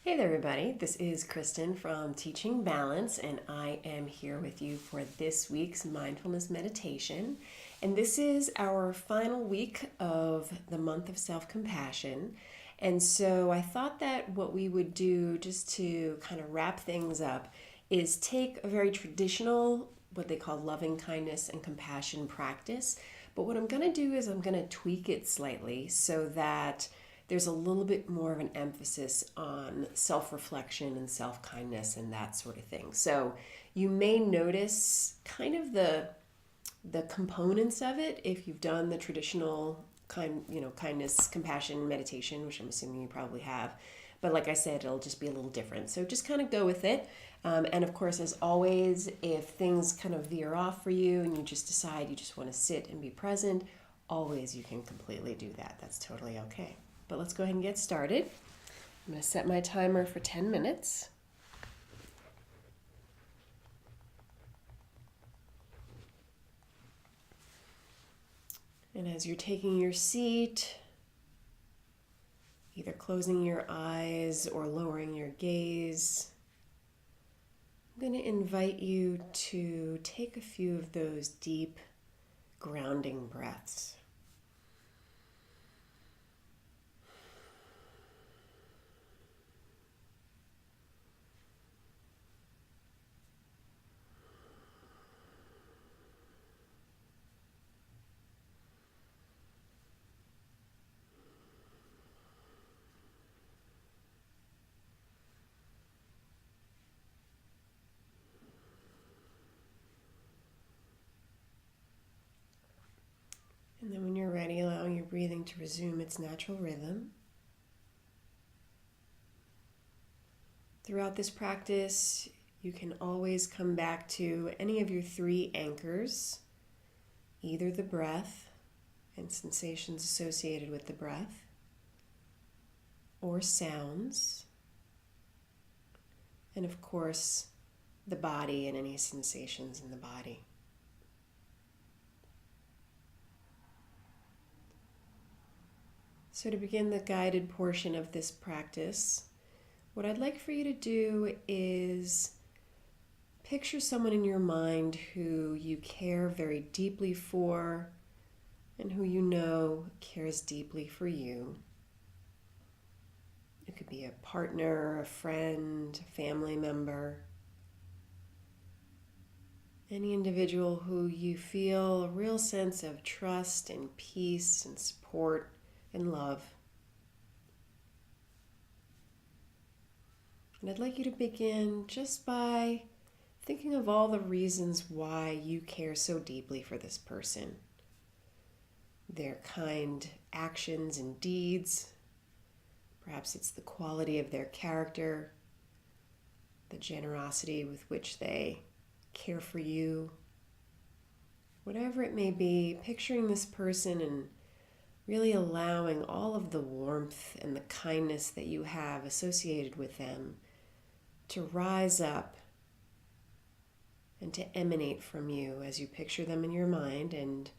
Hey there, everybody. This is Kristen from Teaching Balance, and I am here with you for this week's mindfulness meditation. And this is our final week of the month of self compassion. And so I thought that what we would do just to kind of wrap things up is take a very traditional, what they call loving kindness and compassion practice. But what I'm going to do is I'm going to tweak it slightly so that there's a little bit more of an emphasis on self-reflection and self-kindness and that sort of thing. So you may notice kind of the components of it if you've done the traditional kindness, compassion meditation, which I'm assuming you probably have. But like I said, it'll just be a little different. So just kind of go with it. And of course, as always, if things kind of veer off for you and you just decide you just want to sit and be present, always you can completely do that. That's totally okay. But let's go ahead and get started. I'm going to set my timer for 10 minutes. And as you're taking your seat, either closing your eyes or lowering your gaze, I'm going to invite you to take a few of those deep, grounding breaths. And then when you're ready, allowing your breathing to resume its natural rhythm. Throughout this practice, you can always come back to any of your three anchors, either the breath and sensations associated with the breath, or sounds, and of course, the body and any sensations in the body. So to begin the guided portion of this practice, what I'd like for you to do is picture someone in your mind who you care very deeply for and who you know cares deeply for you. It could be a partner, a friend, a family member, any individual who you feel a real sense of trust and peace and support and love. And I'd like you to begin just by thinking of all the reasons why you care so deeply for this person. Their kind actions and deeds. Perhaps it's the quality of their character, the generosity with which they care for you. Whatever it may be, picturing this person and really allowing all of the warmth and the kindness that you have associated with them to rise up and to emanate from you as you picture them in your mind and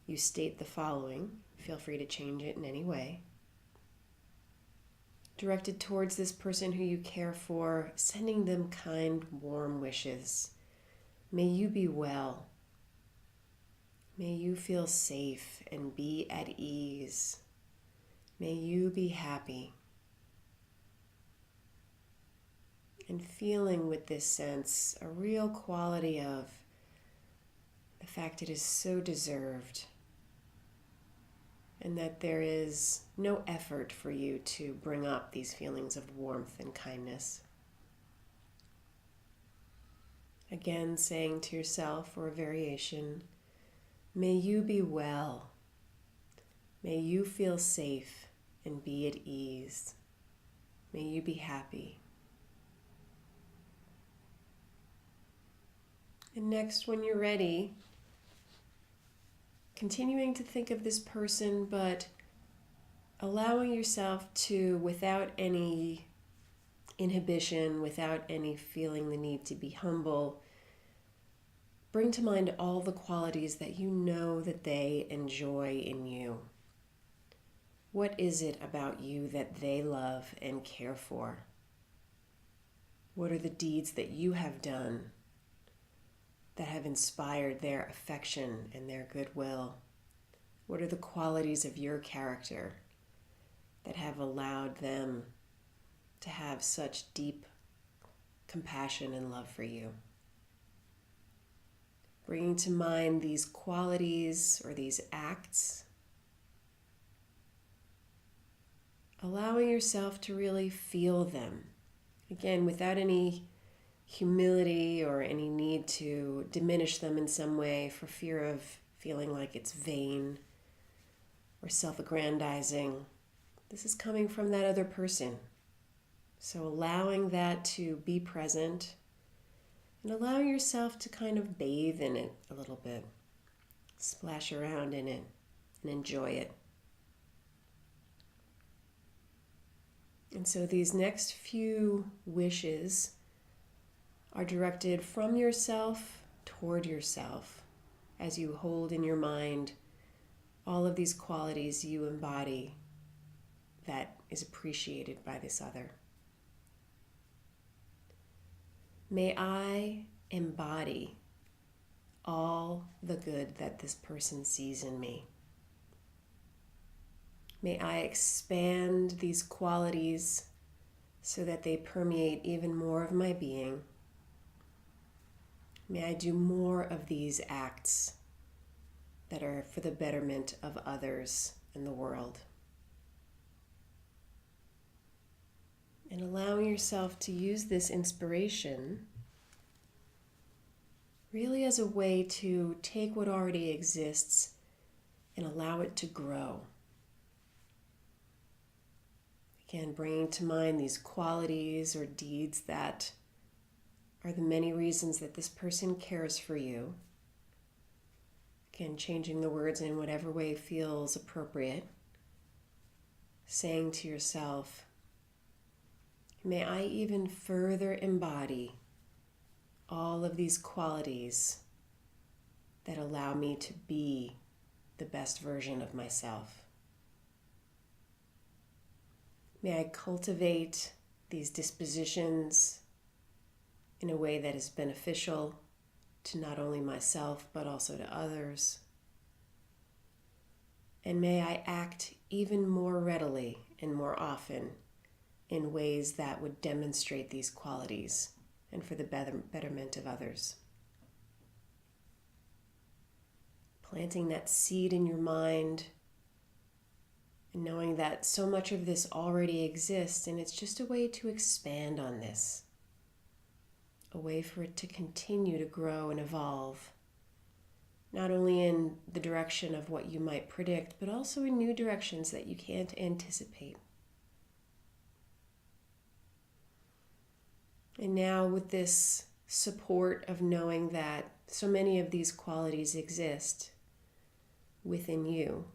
you state the following. Feel free to change it in any way. Directed towards this person who you care for, sending them kind, warm wishes. May you be well. May you feel safe and be at ease. May you be happy. And feeling with this sense a real quality of the fact it is so deserved and that there is no effort for you to bring up these feelings of warmth and kindness. Again, saying to yourself for a variation, may you be well. May you feel safe and be at ease. May you be happy. And next, when you're ready, continuing to think of this person, but allowing yourself to, without any inhibition, without any feeling the need to be humble, bring to mind all the qualities that you know that they enjoy in you. What is it about you that they love and care for? What are the deeds that you have done that have inspired their affection and their goodwill? What are the qualities of your character that have allowed them to have such deep compassion and love for you? Bringing to mind these qualities or these acts, allowing yourself to really feel them. Again, without any humility or any need to diminish them in some way for fear of feeling like it's vain or self-aggrandizing. This is coming from that other person. So allowing that to be present and allowing yourself to kind of bathe in it a little bit, splash around in it and enjoy it. And so these next few wishes are directed from yourself toward yourself as you hold in your mind all of these qualities you embody that is appreciated by this other. May I embody all the good that this person sees in me. May I expand these qualities so that they permeate even more of my being. May I do more of these acts that are for the betterment of others in the world. And allowing yourself to use this inspiration really as a way to take what already exists and allow it to grow. Again, bringing to mind these qualities or deeds that are the many reasons that this person cares for you. Again, changing the words in whatever way feels appropriate. Saying to yourself, may I even further embody all of these qualities that allow me to be the best version of myself. May I cultivate these dispositions in a way that is beneficial to not only myself but also to others. And may I act even more readily and more often in ways that would demonstrate these qualities and for the betterment of others. Planting that seed in your mind and knowing that so much of this already exists, and it's just a way to expand on this, a way for it to continue to grow and evolve, not only in the direction of what you might predict, but also in new directions that you can't anticipate. And now with this support of knowing that so many of these qualities exist within you,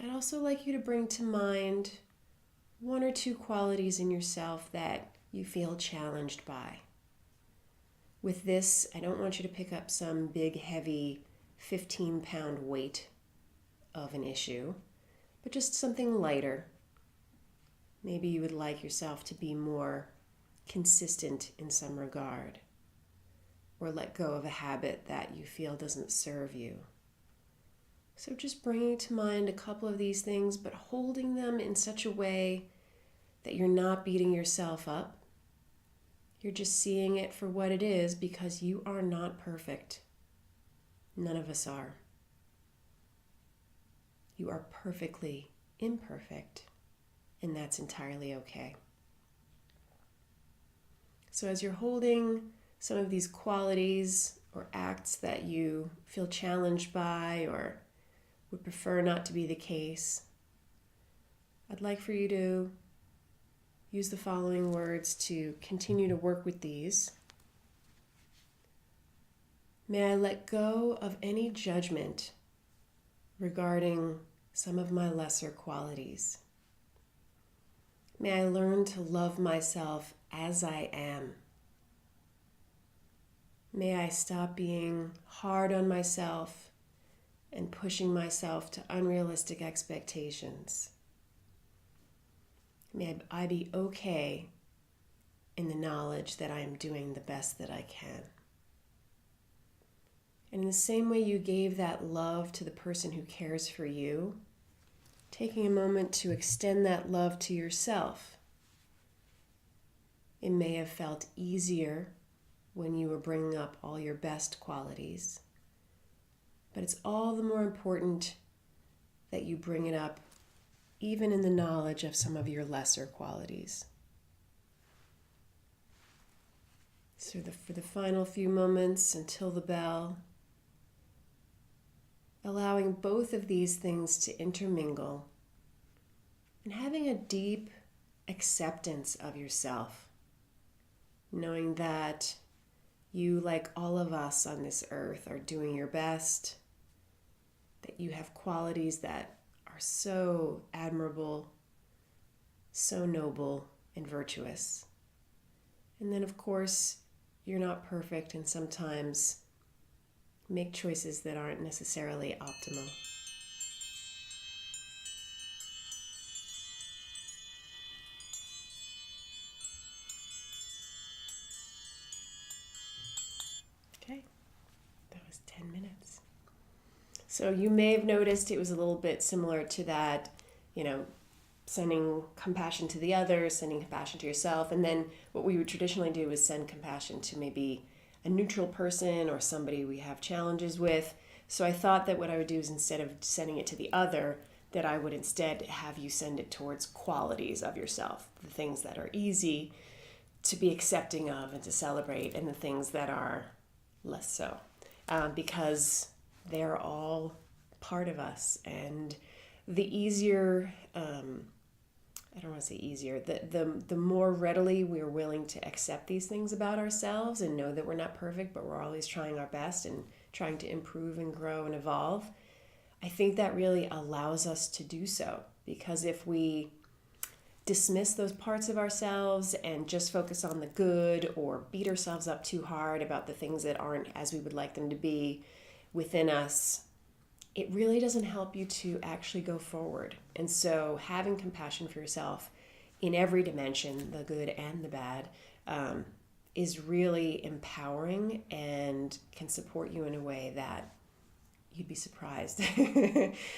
I'd also like you to bring to mind one or two qualities in yourself that you feel challenged by. With this, I don't want you to pick up some big, heavy 15-pound weight of an issue, but just something lighter. Maybe you would like yourself to be more consistent in some regard, or let go of a habit that you feel doesn't serve you. So just bringing to mind a couple of these things, but holding them in such a way that you're not beating yourself up. You're just seeing it for what it is, because you are not perfect. None of us are. You are perfectly imperfect, and that's entirely okay. So as you're holding some of these qualities or acts that you feel challenged by or would prefer not to be the case, I'd like for you to use the following words to continue to work with these. May I let go of any judgment regarding some of my lesser qualities. May I learn to love myself as I am. May I stop being hard on myself and pushing myself to unrealistic expectations. May I be okay in the knowledge that I am doing the best that I can. And in the same way you gave that love to the person who cares for you, taking a moment to extend that love to yourself. It may have felt easier when you were bringing up all your best qualities, but it's all the more important that you bring it up even in the knowledge of some of your lesser qualities. So for the final few moments until the bell, allowing both of these things to intermingle and having a deep acceptance of yourself, knowing that you, like all of us on this earth, are doing your best, that you have qualities that are so admirable, so noble and virtuous. And then, of course, you're not perfect and sometimes make choices that aren't necessarily optimal. Okay, that was 10 minutes. So you may have noticed it was a little bit similar to that, sending compassion to the other, sending compassion to yourself. And then what we would traditionally do is send compassion to maybe a neutral person or somebody we have challenges with. So I thought that what I would do is, instead of sending it to the other, that I would instead have you send it towards qualities of yourself, the things that are easy to be accepting of and to celebrate, and the things that are less so, because they're all part of us. And the easier, I don't want to say easier, the more readily we're willing to accept these things about ourselves and know that we're not perfect, but we're always trying our best and trying to improve and grow and evolve, I think that really allows us to do so. Because if we dismiss those parts of ourselves and just focus on the good, or beat ourselves up too hard about the things that aren't as we would like them to be within us, it really doesn't help you to actually go forward. And so having compassion for yourself in every dimension, the good and the bad, is really empowering and can support you in a way that you'd be surprised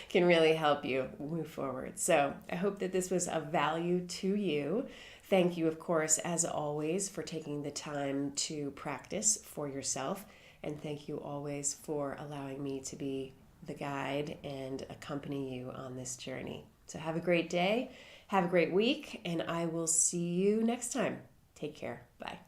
can really help you move forward. So I hope that this was of value to you. Thank you, of course, as always, for taking the time to practice for yourself. And thank you always for allowing me to be the guide and accompany you on this journey. So have a great day, have a great week, and I will see you next time. Take care. Bye.